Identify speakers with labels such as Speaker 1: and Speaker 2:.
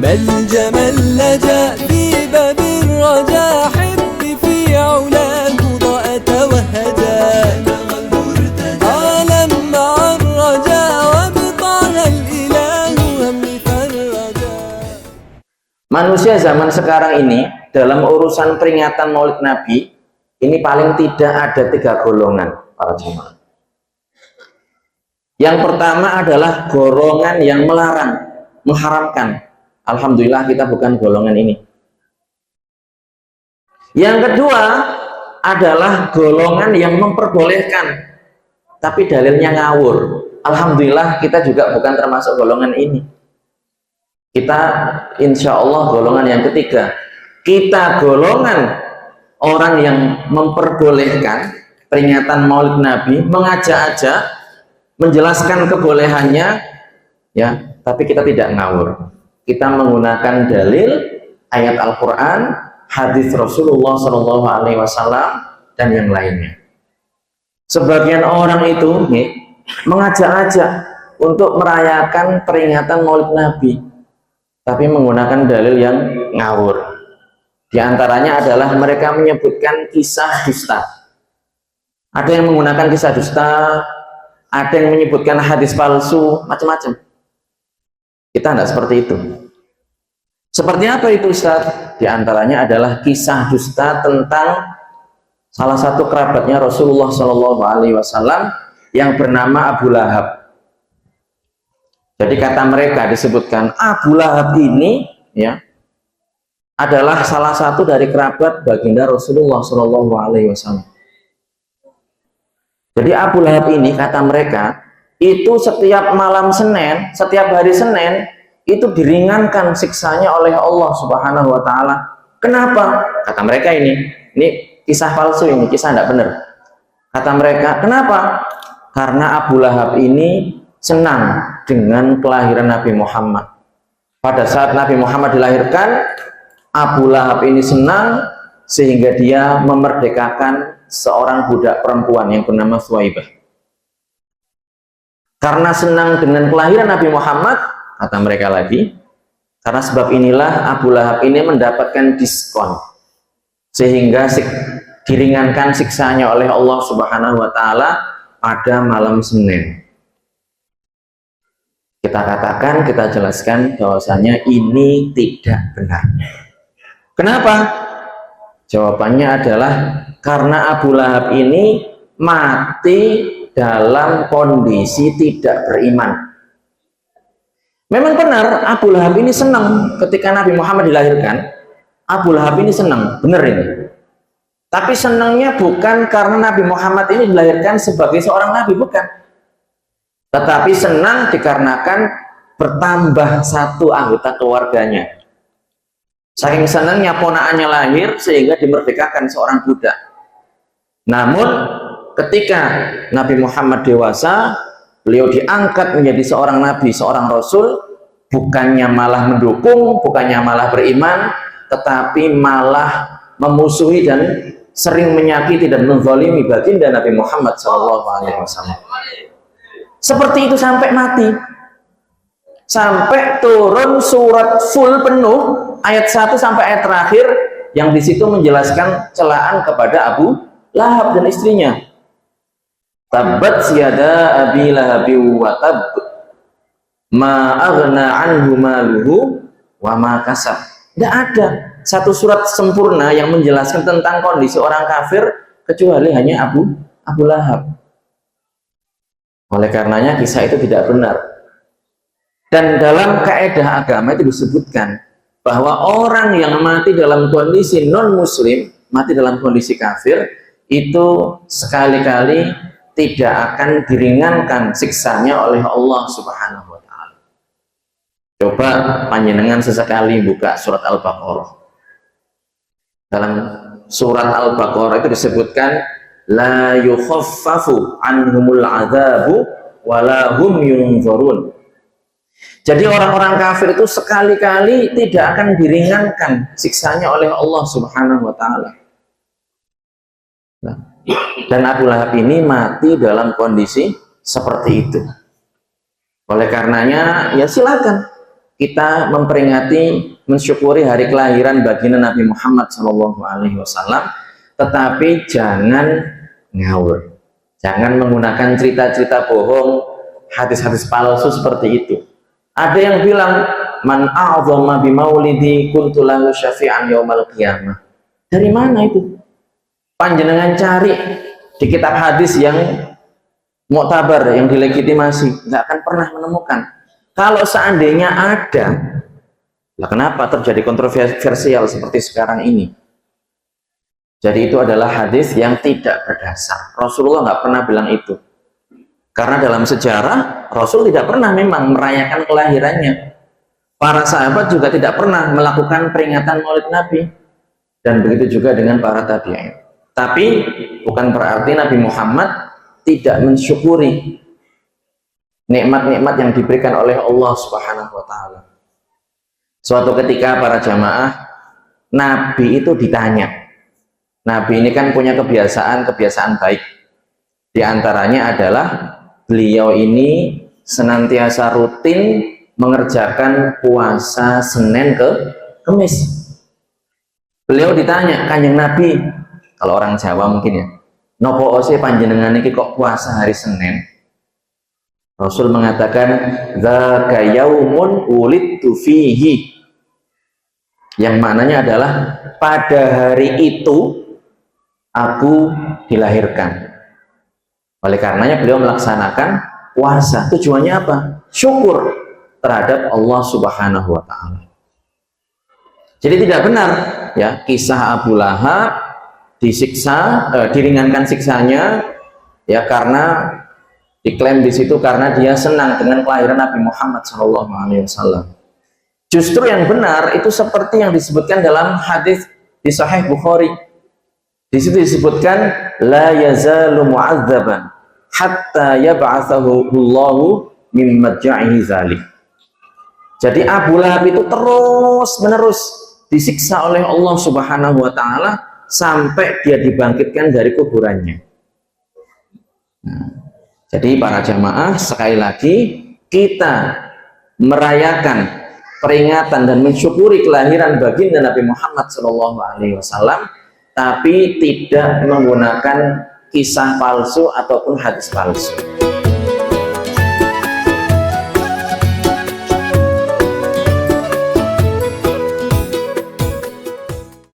Speaker 1: ملجأ لجأ في باب الرجاء حب في علاه ضاء توهجا عالم مع الرجاء وابطاها الإله هم فرجا.
Speaker 2: Manusia zaman sekarang ini dalam urusan peringatan Maulid Nabi ini paling tidak ada 3 golongan para jemaah. Yang pertama adalah golongan yang melarang, mengharamkan. Alhamdulillah kita bukan golongan ini. Yang kedua adalah golongan yang memperbolehkan, tapi dalilnya ngawur. Alhamdulillah kita juga bukan termasuk golongan ini. Kita insya Allah golongan yang ketiga. Kita golongan orang yang memperbolehkan peringatan Maulid Nabi, mengajak-ajak, menjelaskan kebolehannya, ya, tapi kita tidak ngawur. Kita menggunakan dalil ayat Al-Quran, hadis Rasulullah SAW, dan yang lainnya. Sebagian orang itu mengajak-ajak untuk merayakan peringatan Maulid Nabi, tapi menggunakan dalil yang ngawur. Di antaranya adalah mereka menyebutkan kisah dusta. Ada yang menggunakan kisah dusta, ada yang menyebutkan hadis palsu, macam-macam. Kita tidak seperti itu. Seperti apa itu, Ustaz? Di antaranya adalah kisah dusta tentang salah satu kerabatnya Rasulullah SAW yang bernama Abu Lahab. Jadi kata mereka disebutkan Abu Lahab ini, ya, adalah salah satu dari kerabat baginda Rasulullah SAW. Jadi Abu Lahab ini kata mereka itu setiap malam Senin, setiap hari Senin itu diringankan siksanya oleh Allah Subhanahu wa Ta'ala. Kenapa? Kata mereka ini kisah palsu, ini kisah tidak benar. Kata mereka, kenapa? Karena Abu Lahab ini senang dengan kelahiran Nabi Muhammad. Pada saat Nabi Muhammad dilahirkan, Abu Lahab ini senang sehingga dia memerdekakan seorang budak perempuan yang bernama Suwaibah. Karena senang dengan kelahiran Nabi Muhammad, kata mereka lagi, karena sebab inilah Abu Lahab ini mendapatkan diskon, sehingga diringankan siksanya oleh Allah Subhanahu wa Ta'ala pada malam Senin. Kita katakan, kita jelaskan bahwasanya ini tidak benar. Kenapa? Jawabannya adalah karena Abu Lahab ini mati dalam kondisi tidak beriman. Memang benar Abu Lahab ini senang ketika Nabi Muhammad dilahirkan. Abu Lahab ini senang, benar ini. Tapi senangnya bukan karena Nabi Muhammad ini dilahirkan sebagai seorang nabi, bukan. Tetapi senang dikarenakan bertambah satu anggota keluarganya. Saking senangnya ponakannya lahir sehingga dimerdekakan seorang budak. Namun ketika Nabi Muhammad dewasa, beliau diangkat menjadi seorang nabi, seorang rasul, bukannya malah mendukung, bukannya malah beriman, tetapi malah memusuhi dan sering menyakiti dan menzalimi baginda Nabi Muhammad SAW. Seperti itu sampai mati. Sampai turun surat full penuh, ayat 1 sampai ayat terakhir, yang disitu menjelaskan celaan kepada Abu Lahab dan istrinya. Tabbat yada abi lahabi wa tab ma aghna anhu maluhu wa ma kasab. Tidak ada satu surat sempurna yang menjelaskan tentang kondisi orang kafir kecuali hanya Abu Lahab. Oleh karenanya kisah itu tidak benar. Dan dalam kaidah agama itu disebutkan bahwa orang yang mati dalam kondisi non muslim, mati dalam kondisi kafir, itu sekali-kali tidak akan diringankan siksanya oleh Allah Subhanahu wa Ta'ala. Coba panjenengan sesekali buka surat Al-Baqarah. Dalam surat Al-Baqarah itu disebutkan la yukhaffafu anhumul adzabu wala hum yunzarun. Jadi orang-orang kafir itu sekali-kali tidak akan diringankan siksanya oleh Allah Subhanahu wa Ta'ala. Dan Abu Lahab ini mati dalam kondisi seperti itu. Oleh karenanya, ya silakan kita memperingati, mensyukuri hari kelahiran baginda Nabi Muhammad SAW, tetapi jangan ngawur, jangan menggunakan cerita-cerita bohong, hadis-hadis palsu seperti itu. Ada yang bilang, man a'zama bimaulidi kuntu lahu syafi'an yaumal qiyamah. Dari mana itu? Panjenengan cari di kitab hadis yang muktabar, yang dilegitimasi, nggak akan pernah menemukan. Kalau seandainya ada, lah kenapa terjadi kontroversial seperti sekarang ini? Jadi itu adalah hadis yang tidak berdasar. Rasulullah nggak pernah bilang itu. Karena dalam sejarah, Rasul tidak pernah memang merayakan kelahirannya. Para sahabat juga tidak pernah melakukan peringatan Maulid Nabi. Dan begitu juga dengan para tabi'in. Tapi bukan berarti Nabi Muhammad tidak mensyukuri nikmat-nikmat yang diberikan oleh Allah Subhanahu wa Ta'ala. Suatu ketika para jamaah, Nabi itu ditanya. Nabi ini kan punya kebiasaan baik. Di antaranya adalah beliau ini senantiasa rutin mengerjakan puasa Senin ke Kamis. Beliau ditanya, Kanjeng Nabi, kalau orang Jawa mungkin ya, nopo ose panjenengan iki kok puasa hari Senin? Rasul mengatakan, dzaka yaumun ulidtu fihi. Yang maknanya adalah pada hari itu aku dilahirkan. Oleh karenanya beliau melaksanakan puasa. Tujuannya apa? Syukur terhadap Allah Subhanahu wa Ta'ala. Jadi tidak benar ya kisah Abu Lahab disiksa, diringankan siksanya ya karena diklaim di situ karena dia senang dengan kelahiran Nabi Muhammad SAW. Justru yang benar itu seperti yang disebutkan dalam hadis di Sahih Bukhari. Di situ disebutkan la yazalu mu'adzaban hatta yab'atsahu Allahu min madja'ihi dzalik. Jadi Abu Lahab itu terus-menerus disiksa oleh Allah Subhanahu wa Ta'ala sampai dia dibangkitkan dari kuburannya. Nah, jadi para jamaah, sekali lagi kita merayakan peringatan dan mensyukuri kelahiran baginda Nabi Muhammad SAW, tapi tidak menggunakan kisah palsu ataupun hadis palsu.